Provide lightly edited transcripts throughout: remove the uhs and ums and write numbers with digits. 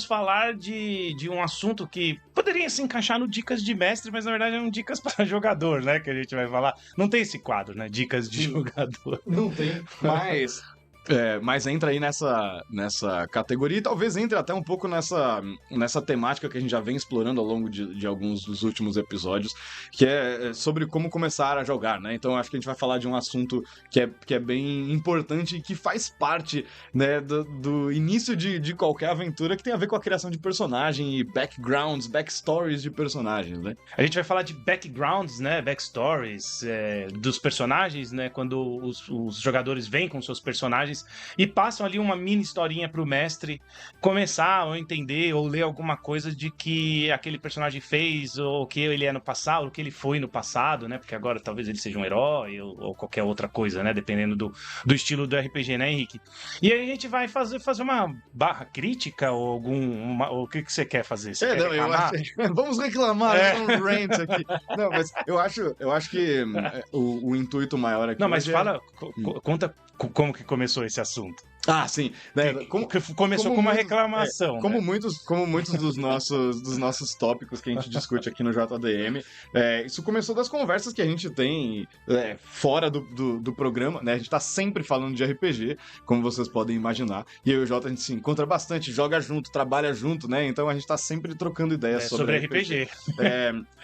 falar de um assunto que poderia se encaixar no Dicas de Mestre, mas na verdade é um Dicas para jogador, né? Que a gente vai falar. Não tem esse quadro, né? Dicas de jogador. Não tem, mas entra aí nessa categoria e talvez entre até um pouco nessa temática que a gente já vem explorando ao longo de alguns dos últimos episódios, que é sobre como começar a jogar, né? Então acho que a gente vai falar de um assunto que é bem importante e que faz parte, né, do início de qualquer aventura, que tem a ver com a criação de personagem e backgrounds, backstories de personagens, né? A gente vai falar de backgrounds, né? Backstories dos personagens, né? Quando os jogadores vêm com seus personagens e passam ali uma mini historinha pro mestre começar ou entender ou ler alguma coisa de que aquele personagem fez, ou o que ele é no passado, o que ele foi no passado, né? Porque agora talvez ele seja um herói ou qualquer outra coisa, né? Dependendo do estilo do RPG, né, Henrique? E aí a gente vai fazer uma barra crítica ou ou o que você quer fazer? Você quer reclamar? Vamos reclamar, vamos rant aqui. Não, mas eu acho que o intuito maior aqui... Não, mas fala, conta como que começou esse assunto. Ah, sim. Né? Começou com uma reclamação. Como muitos dos nossos tópicos que a gente discute aqui no JDM, isso começou das conversas que a gente tem fora do programa, né? A gente tá sempre falando de RPG, como vocês podem imaginar. E eu e o Jota, a gente se encontra bastante, joga junto, trabalha junto, né? Então a gente tá sempre trocando ideias sobre RPG.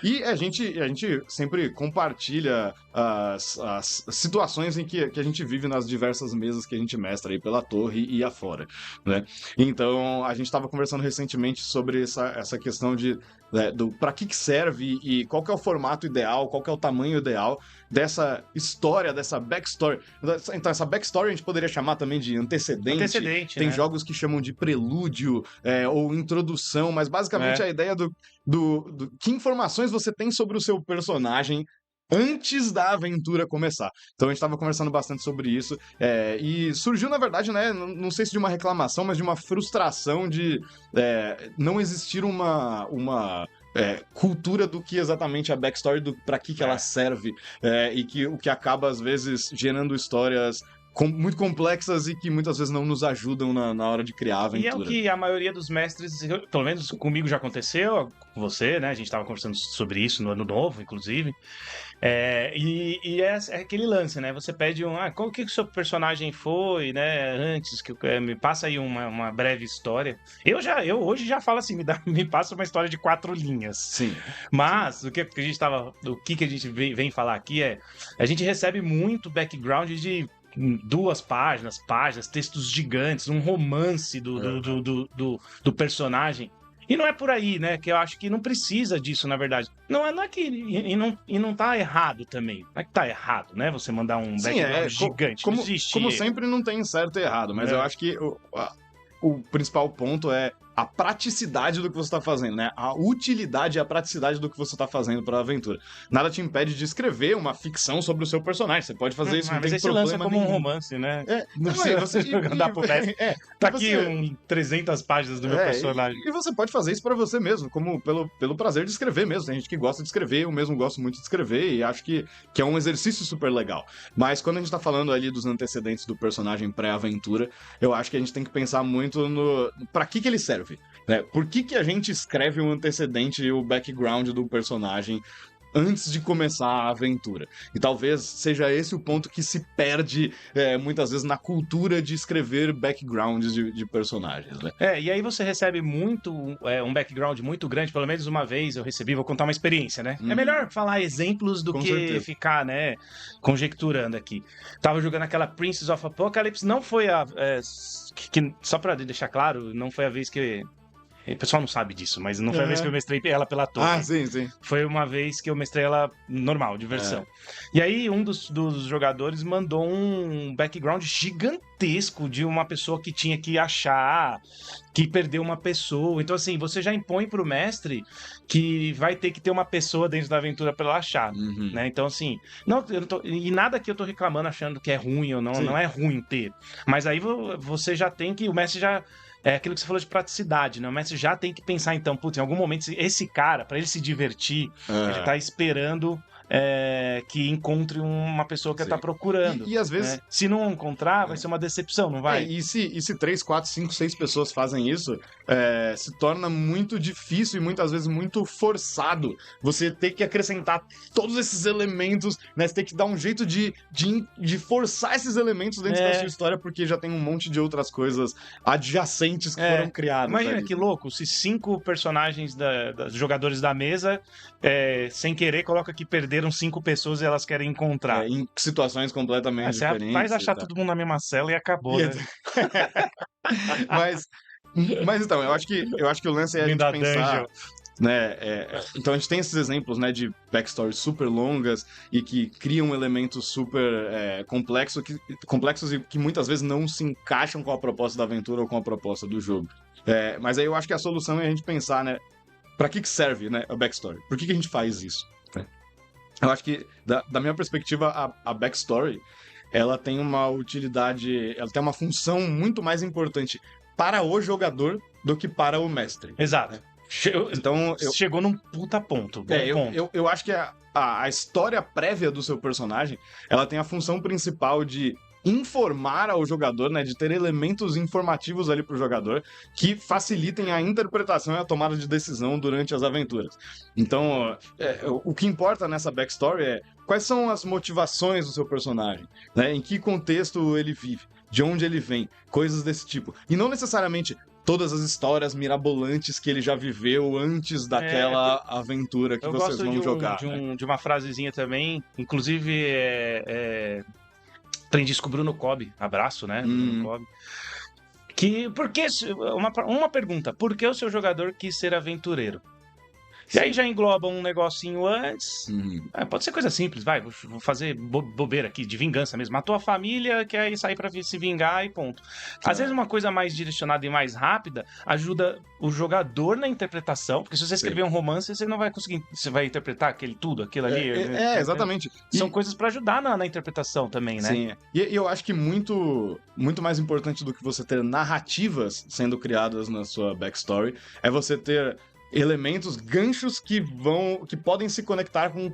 E a gente sempre compartilha as situações em que a gente vive nas diversas mesas que a gente mestra aí pela torre e afora, né? Então, a gente estava conversando recentemente sobre essa questão do para que serve e qual que é o formato ideal, qual que é o tamanho ideal dessa história, dessa backstory. Então, essa backstory a gente poderia chamar também de antecedente. Tem, né, jogos que chamam de prelúdio ou introdução, mas basicamente a ideia do que informações você tem sobre o seu personagem antes da aventura começar. Então a gente estava conversando bastante sobre isso, e surgiu, na verdade, né, não sei se de uma reclamação, mas de uma frustração de não existir uma cultura do que exatamente a backstory, para que ela serve, e que o que acaba, às vezes, gerando histórias muito complexas e que muitas vezes não nos ajudam na hora de criar a aventura. E é o que a maioria dos mestres, pelo menos comigo já aconteceu, com você, né? A gente estava conversando sobre isso no Ano Novo, inclusive. E é aquele lance, né? Você pede qual que o seu personagem foi, né? Antes, me passa aí uma breve história. Eu hoje já falo assim, me passa uma história de 4 linhas. Sim. Mas o que a gente vem falar aqui a gente recebe muito background de 2 páginas, textos gigantes, um romance do personagem. E não é por aí, né? Que eu acho que não precisa disso, na verdade. Não é que... E não tá errado também. Não é que tá errado, né? Você mandar um background gigante. Como sempre, não tem certo e errado. Mas eu acho que o principal ponto é a praticidade do que você está fazendo, né? A utilidade e a praticidade do que você está fazendo para a aventura. Nada te impede de escrever uma ficção sobre o seu personagem. Você pode fazer isso, não tem problema nenhum. Mas esse lança como um romance, né? Você dá pro mestre. Tá aqui 300 páginas do meu personagem. E você pode fazer isso para você mesmo, como pelo prazer de escrever mesmo. Tem gente que gosta de escrever, eu mesmo gosto muito de escrever e acho que é um exercício super legal. Mas quando a gente tá falando ali dos antecedentes do personagem pré-aventura, eu acho que a gente tem que pensar muito no para que ele serve. Por que a gente escreve o antecedente e o background do personagem antes de começar a aventura? E talvez seja esse o ponto que se perde muitas vezes na cultura de escrever backgrounds de personagens, né? E aí você recebe muito um background muito grande. Pelo menos uma vez eu recebi, vou contar uma experiência, né? É melhor falar exemplos do que certeza ficar, né, conjecturando aqui. Tava jogando aquela Princess of Apocalypse, não foi só pra deixar claro, não foi a vez que... O pessoal não sabe disso, mas não foi a vez que eu mestrei ela pela torre. Ah, sim. Foi uma vez que eu mestrei ela normal, de versão. E aí, um dos jogadores mandou um background gigantesco de uma pessoa que tinha que achar, que perdeu uma pessoa. Então, assim, você já impõe pro mestre que vai ter que ter uma pessoa dentro da aventura pra ela achar, né? Então, assim, e nada que eu tô reclamando achando que é ruim ou não, não é ruim ter. Mas aí você já tem que, o mestre já... É aquilo que você falou de praticidade, né? O mestre já tem que pensar, então, em algum momento, esse cara, pra ele se divertir, ele tá esperando que encontre uma pessoa que Sim. está procurando. E às vezes... né? Se não encontrar, vai ser uma decepção, não vai? E se 3, 4, 5, 6 pessoas fazem isso, se torna muito difícil e muitas vezes muito forçado você ter que acrescentar todos esses elementos, né? Você tem que dar um jeito de forçar esses elementos dentro da sua história, porque já tem um monte de outras coisas adjacentes que foram criadas. Imagina ali. que louco, se 5 personagens dos jogadores da mesa, sem querer, coloca que perderam 5 pessoas e elas querem encontrar. Em situações completamente Você diferentes. faz achar todo mundo na mesma cela e acabou, né? Mas então, eu acho que o lance é a gente pensar... né? Então a gente tem esses exemplos, né, de backstories super longas e que criam elementos super complexos e que muitas vezes não se encaixam com a proposta da aventura ou com a proposta do jogo. Mas aí eu acho que a solução é a gente pensar, né, pra que serve, né, a backstory? Por que a gente faz isso? Né? Eu acho que, da minha perspectiva, a backstory, ela tem uma utilidade, ela tem uma função muito mais importante para o jogador do que para o mestre. Exato. Então, chegou num puta ponto. Ponto. Eu acho que a história prévia do seu personagem, ela tem a função principal de informar ao jogador, né, de ter elementos informativos ali pro jogador que facilitem a interpretação e a tomada de decisão durante as aventuras. Então, o que importa nessa backstory é quais são as motivações do seu personagem, né, em que contexto ele vive, de onde ele vem, coisas desse tipo. E não necessariamente todas as histórias mirabolantes que ele já viveu antes daquela aventura que vocês vão jogar. De uma frasezinha também, inclusive aprendi isso com o Bruno Cobb, abraço, né? Bruno Cobb. Uma pergunta, por que o seu jogador quis ser aventureiro? E aí já engloba um negocinho antes. Pode ser coisa simples, vai. Vou fazer bobeira aqui, de vingança mesmo. Matou a família, quer sair pra se vingar e ponto. Às vezes uma coisa mais direcionada e mais rápida ajuda o jogador na interpretação, porque se você escrever um romance, você não vai conseguir. Você vai interpretar aquilo ali. Exatamente. São coisas pra ajudar na interpretação também, né? Sim. E eu acho que muito mais importante do que você ter narrativas sendo criadas na sua backstory é você ter elementos, ganchos que podem se conectar com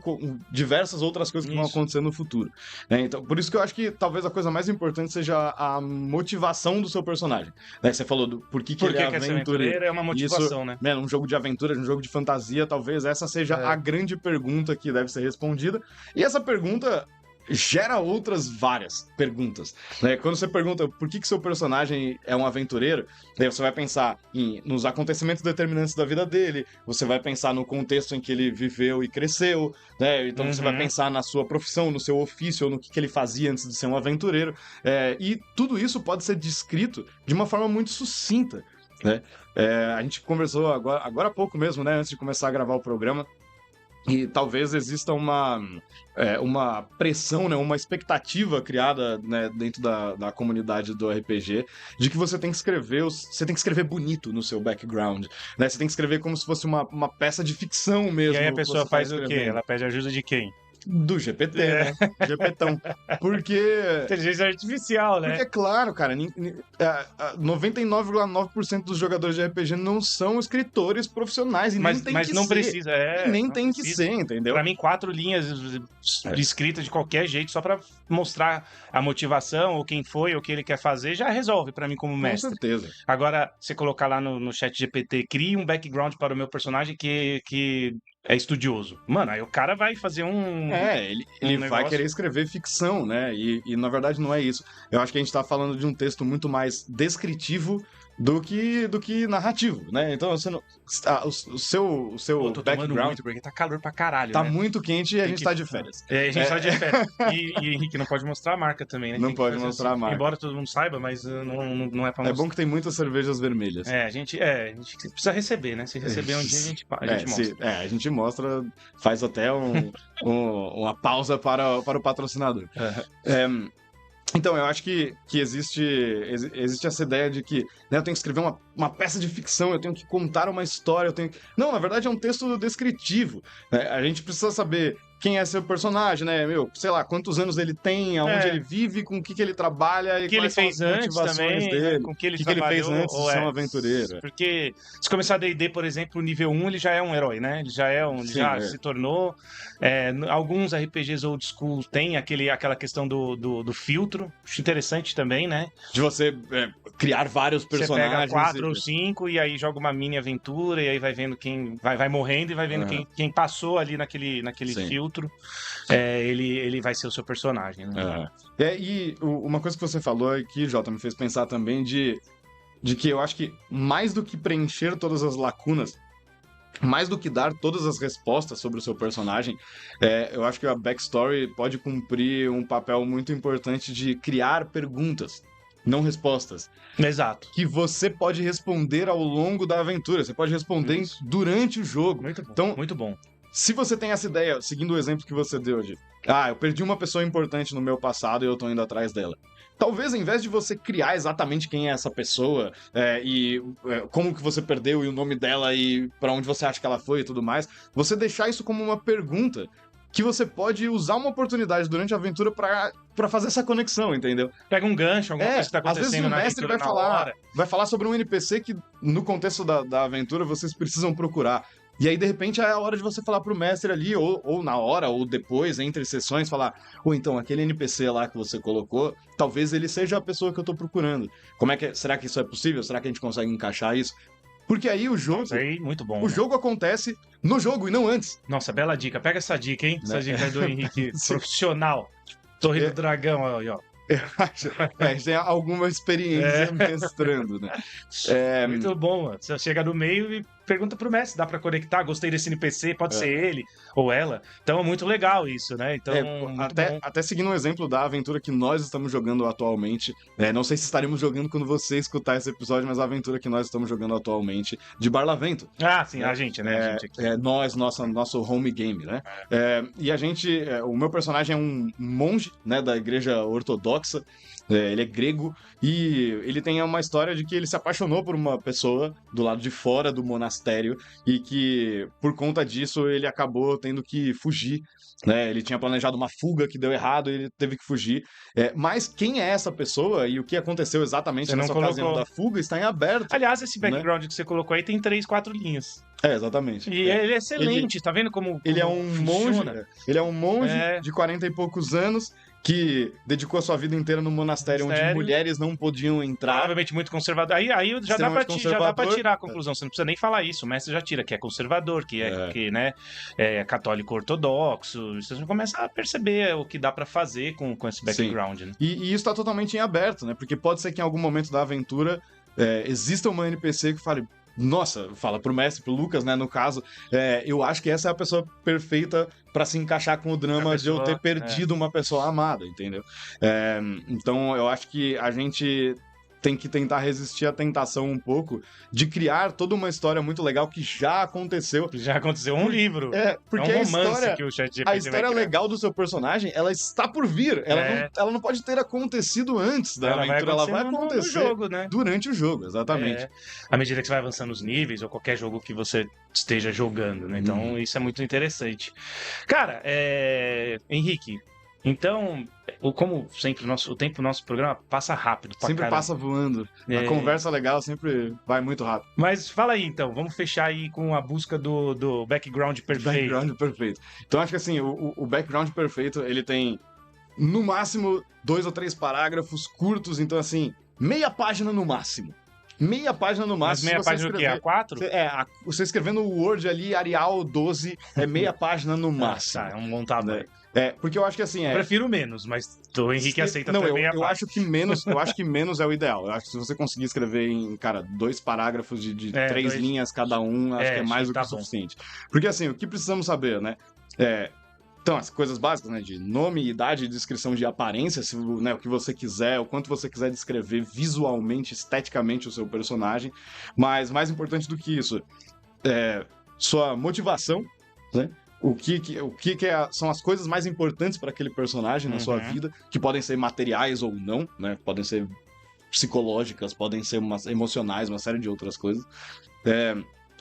diversas outras coisas que vão acontecer no futuro. Né? Então, por isso que eu acho que talvez a coisa mais importante seja a motivação do seu personagem. Né? Você falou do por que ele é aventureiro. É uma motivação, né? Um jogo de aventura, um jogo de fantasia, talvez essa seja a grande pergunta que deve ser respondida. E essa pergunta gera outras várias perguntas. Né? Quando você pergunta por que seu personagem é um aventureiro, daí você vai pensar nos acontecimentos determinantes da vida dele, você vai pensar no contexto em que ele viveu e cresceu, né? Então você vai pensar na sua profissão, no seu ofício, ou no que ele fazia antes de ser um aventureiro. E tudo isso pode ser descrito de uma forma muito sucinta. Né? A gente conversou agora há pouco mesmo, né? Antes de começar a gravar o programa. E talvez exista uma pressão, né, uma expectativa criada, né, dentro da comunidade do RPG de que você tem que escrever bonito no seu background, né? Você tem que escrever como se fosse uma peça de ficção mesmo. E aí a pessoa faz o quê? Ela pede ajuda de quem? Do GPT, né? GPTão. Porque... Inteligência artificial, né? Porque, claro, cara, 99,9% dos jogadores de RPG não são escritores profissionais e nem tem que ser. Mas não precisa, nem tem que ser, entendeu? Pra mim, 4 linhas escritas de qualquer jeito, só pra mostrar a motivação, ou quem foi, ou o que ele quer fazer, já resolve pra mim como mestre. Com certeza. Agora, você colocar lá no chat GPT, crie um background para o meu personagem que é estudioso. Mano, aí o cara vai fazer ele vai querer escrever ficção, né? E na verdade não é isso. Eu acho que a gente tá falando de um texto muito mais descritivo do que narrativo, né? Então, o seu tô background... muito, porque tá calor pra caralho, Tá né? muito quente e a gente tá de férias. A gente tá de férias. E Henrique, não pode mostrar a marca também, né? Não pode mostrar a marca. Embora todo mundo saiba, mas não é pra mostrar. É bom que tem muitas cervejas vermelhas. A gente precisa receber, né? Se receber um dia, a gente mostra. A gente mostra, faz até uma pausa para o patrocinador. Então, eu acho que existe essa ideia de que, né, eu tenho que escrever uma peça de ficção, eu tenho que contar uma história, Não, na verdade é um texto descritivo. Né? A gente precisa saber quem é seu personagem, né? Sei lá, quantos anos ele tem, aonde ele vive, com o que ele trabalha e que ele fez antes também, dele, com que ele o que ele fez trabalhou, antes de ser um aventureiro. Porque se começar D&D, por exemplo, nível 1, ele já é um herói, né? Ele já se tornou. Alguns RPGs old school têm aquela questão do filtro, acho interessante também, né? De você criar vários personagens. Você pega 4 ou 5 e aí joga uma mini aventura e aí vai vendo quem vai morrendo e vai vendo quem passou ali naquele filtro. Ele vai ser o seu personagem, né? E uma coisa que você falou aqui, Jota, me fez pensar também de que eu acho que mais do que preencher todas as lacunas, mais do que dar todas as respostas sobre o seu personagem, eu acho que a backstory pode cumprir um papel muito importante de criar perguntas, não respostas. Exato. Que você pode responder ao longo da aventura, você pode responder durante o jogo. Muito bom, então, muito bom. Se você tem essa ideia, seguindo o exemplo que você deu de eu perdi uma pessoa importante no meu passado e eu tô indo atrás dela. Talvez, ao invés de você criar exatamente quem é essa pessoa como que você perdeu e o nome dela e pra onde você acha que ela foi e tudo mais, você deixar isso como uma pergunta que você pode usar uma oportunidade durante a aventura pra fazer essa conexão, entendeu? Pega um gancho, alguma coisa que tá acontecendo. Às vezes o mestre vai falar sobre um NPC que no contexto da aventura vocês precisam procurar. E aí, de repente, é a hora de você falar pro mestre ali, ou na hora, ou depois, entre sessões, falar, então, aquele NPC lá que você colocou, talvez ele seja a pessoa que eu tô procurando. Será que isso é possível? Será que a gente consegue encaixar isso? Porque aí o jogo... Nossa, aí, muito bom, o jogo acontece no jogo e não antes. Nossa, bela dica. Pega essa dica, hein? Essa dica é do Henrique, profissional. Torre do Dragão, ó. A gente tem alguma experiência mestrando, né? Muito bom, mano. Você chega no meio e pergunta pro mestre, dá pra conectar? Gostei desse NPC, pode ser ele ou ela. Então é muito legal isso, né? Então, até seguindo um exemplo da aventura que nós estamos jogando atualmente, não sei se estaremos jogando quando você escutar esse episódio, mas a aventura que nós estamos jogando atualmente, de Barlavento. Ah, sim, a gente, né? Nosso home game, né? E a gente, o meu personagem é um monge, né, da igreja ortodoxa. Ele é grego e ele tem uma história de que ele se apaixonou por uma pessoa do lado de fora do monastério e que, por conta disso, ele acabou tendo que fugir, né? Ele tinha planejado uma fuga que deu errado e ele teve que fugir. Mas quem é essa pessoa e o que aconteceu exatamente nessa ocasião da fuga está em aberto. Aliás, esse background, né, que você colocou aí tem 3, 4 linhas. Exatamente. E ele é excelente, tá vendo como ele é um monge, ele é um monge É. de 40 e poucos anos que dedicou a sua vida inteira no monastério onde mulheres não podiam entrar. Provavelmente muito conservador. Aí já dá pra tirar a conclusão. Você não precisa nem falar isso. O mestre já tira, que é conservador, que é católico ortodoxo. Você já começa a perceber o que dá pra fazer com esse background. Né? E isso tá totalmente em aberto, né? Porque pode ser que em algum momento da aventura exista uma NPC que fale: nossa, fala pro mestre, pro Lucas, né, no caso, eu acho que essa é a pessoa perfeita pra se encaixar com o drama de eu ter perdido uma pessoa amada, entendeu? Então, eu acho que a gente tem que tentar resistir à tentação um pouco de criar toda uma história muito legal que já aconteceu. Já aconteceu um livro. Porque um romance que o ChatGPT a história legal do seu personagem, ela está por vir. Ela não pode ter acontecido antes da aventura. Ela vai acontecer no jogo, né? Durante o jogo, exatamente. À medida que você vai avançando os níveis, ou qualquer jogo que você esteja jogando, né? Então, isso é muito interessante. Cara, Henrique, então, como sempre, o tempo do nosso programa passa rápido. Sempre passa voando. A conversa legal sempre vai muito rápido. Mas fala aí, então. Vamos fechar aí com a busca do background perfeito. Background perfeito. Então, acho que assim, o background perfeito, ele tem, no máximo, 2 ou 3 parágrafos curtos. Então, assim, meia página no máximo. Meia página no máximo. Mas meia página o quê? A4? Você escrevendo o Word ali, Arial 12, meia página no máximo. É um bom tamanho. Porque eu acho que assim... Eu prefiro menos, mas o Henrique aceita também meia página. Eu acho que menos é o ideal. Eu acho que se você conseguir escrever em, 2 parágrafos de 3 linhas cada um, acho que é mais do que o suficiente. Porque assim, o que precisamos saber, né? Então, as coisas básicas, né? De nome, idade, descrição de aparência, né, o que você quiser, o quanto você quiser descrever visualmente, esteticamente o seu personagem. Mas mais importante do que isso, sua motivação, né? O que são as coisas mais importantes para aquele personagem na sua vida, que podem ser materiais ou não, né? Podem ser psicológicas, podem ser emocionais, uma série de outras coisas.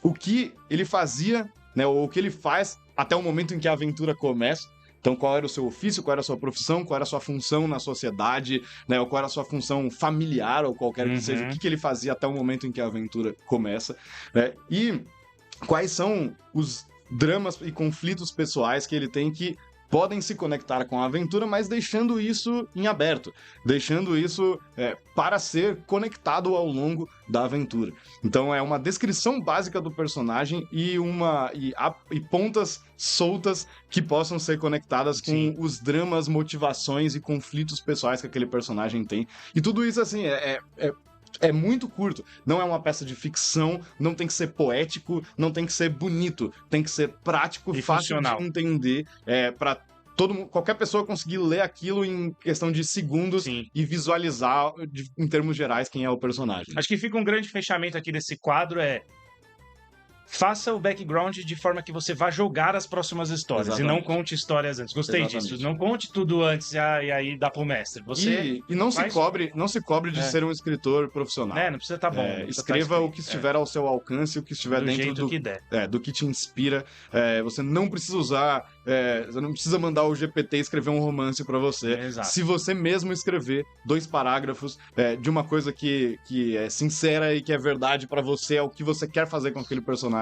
O que ele fazia, né? Ou o que ele faz até o momento em que a aventura começa. Então, qual era o seu ofício, qual era a sua profissão, qual era a sua função na sociedade, né? Ou qual era a sua função familiar, ou qualquer que seja, o que ele fazia até o momento em que a aventura começa, né? E quais são os dramas e conflitos pessoais que ele tem que podem se conectar com a aventura, mas deixando isso em aberto, deixando isso para ser conectado ao longo da aventura. Então é uma descrição básica do personagem e pontas soltas que possam ser conectadas com os dramas, motivações e conflitos pessoais que aquele personagem tem. E tudo isso, assim, é muito curto. Não é uma peça de ficção, não tem que ser poético, não tem que ser bonito, tem que ser prático, E fácil funcional. de entender, para qualquer pessoa conseguir ler aquilo em questão de segundos Sim. e visualizar, em termos gerais, quem é o personagem. Acho que fica um grande fechamento aqui desse quadro, faça o background de forma que você vá jogar as próximas histórias. Exatamente. E não conte histórias antes. Gostei Exatamente. disso. Não conte tudo antes e aí dá pro mestre. Você E não faz- se cobre de ser um escritor profissional. não precisa estar bom. não precisa Escreva tá o que estiver ao seu alcance, o que estiver do dentro jeito que der. do que te inspira. Você não precisa usar, você não precisa mandar o GPT escrever um romance pra você. Exato. Se você mesmo escrever 2 parágrafos de uma coisa que é sincera e que é verdade pra você, é o que você quer fazer com aquele personagem,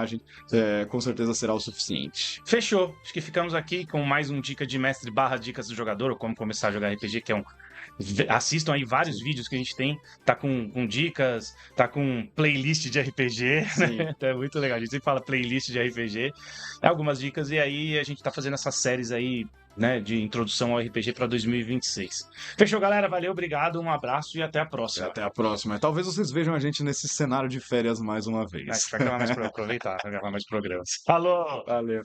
com certeza será o suficiente. Fechou. Acho que ficamos aqui com mais um dica de mestre / dicas do jogador, ou como começar a jogar RPG, que é assistam aí vários vídeos que a gente tem, tá com dicas, tá com playlist de RPG, Sim. né? É muito legal, a gente sempre fala playlist de RPG, algumas dicas, e aí a gente tá fazendo essas séries aí, né, de introdução ao RPG pra 2026. Fechou, galera? Valeu, obrigado, um abraço e até a próxima. Até a próxima. Talvez vocês vejam a gente nesse cenário de férias mais uma vez. Vai gravar mais aproveitar, vai gravar mais programas. Falou! Valeu.